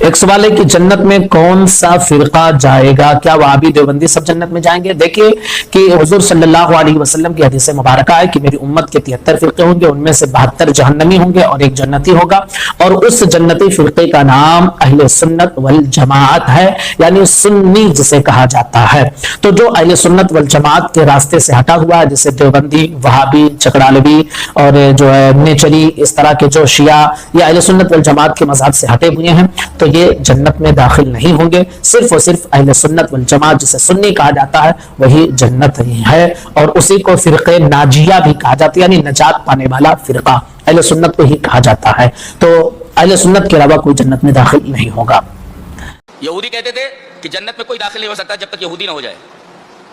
ایک سوال ہے کہ جنت میں کون سا فرقہ جائے گا؟ کیا وہابی دیوبندی سب جنت میں جائیں گے؟ دیکھیے کہ حضور صلی اللہ علیہ وسلم کی حدیث مبارکہ ہے کہ میری امت کے 73 فرقے ہوں گے، ان میں سے 72 جہنمی ہوں گے اور ایک جنتی ہوگا، اور اس جنتی فرقے کا نام اہل سنت والجماعت ہے، یعنی سنی جسے کہا جاتا ہے۔ تو جو اہل سنت والجماعت کے راستے سے ہٹا ہوا ہے، جیسے دیوبندی، وہابی، چکڑالوی اور جو ہے نیچری، اس طرح کے جو شیعہ یا اہل سنت والجماعت کے مذہب سے ہٹے ہوئے ہیں، تو یہ جنت میں داخل نہیں ہوں گے۔ صرف اور صرف اہل سنت والجماعت جسے سنی کہا جاتا ہے وہی جنت ہی ہے، اور اسی کو فرقہ ناجیہ بھی کہا جاتا ہے، یعنی نجات پانے والا فرقہ اہل سنت کو ہی کہا جاتا ہے۔ تو اہل سنت کے علاوہ کوئی جنت میں داخل نہیں ہوگا۔ یہودی کہتے تھے کہ جنت میں کوئی داخل نہیں ہو سکتا جب تک یہودی نہ ہو جائے،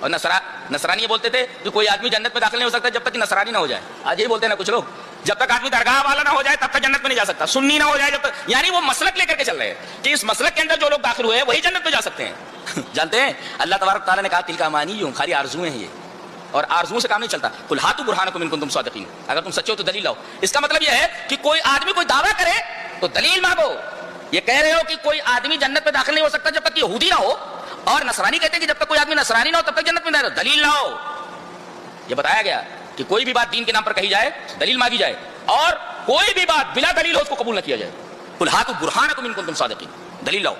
اور نصرانی یہ بولتے تھے کہ کوئی آدمی جنت میں داخل نہیں ہو سکتا جب تک کہ نصرانی نہ ہو جائے۔ آج یہی بولتے ہیں نا کچھ لوگ، جب تک آدمی درگاہ والا نہ ہو جائے تب تک جنت میں نہیں جا سکتا، سنی نہ ہو جائے جب تک، یعنی وہ مسلک لے کر کے چل رہے ہیں کہ اس مسلک کے اندر جو لوگ داخل ہوئے ہیں وہی جنت میں جا سکتے ہیں۔ جانتے ہیں اللہ تبارک تعالیٰ نے کہا تلک امانیہم، خالی آرزویں ہیں یہ، اور آرزوؤں سے کام نہیں چلتا۔ قل ہاتوا برہانکم ان کنتم صادقین، اگر تم سچے ہو تو دلیل لاؤ۔ اس کا مطلب یہ ہے کہ کوئی آدمی کوئی دعویٰ کرے تو دلیل مانگو۔ یہ کہہ رہے ہو کہ کوئی آدمی جنت میں داخل نہیں ہو سکتا جب تک یہودی نہ ہو، اور نصرانی کہتے ہیں کہ جب تک کوئی آدمی نصرانی نہ ہو تب تک جنت میں نہ رہے، دلیل لاؤ۔ یہ بتایا گیا کہ کوئی بھی بات دین کے نام پر کہی جائے دلیل مانگی جائے، اور کوئی بھی بات بلا دلیل ہو اس کو قبول نہ کیا جائے۔ قل ہاتوا برہانکم ان کنتم صادقین، دلیل لاؤ۔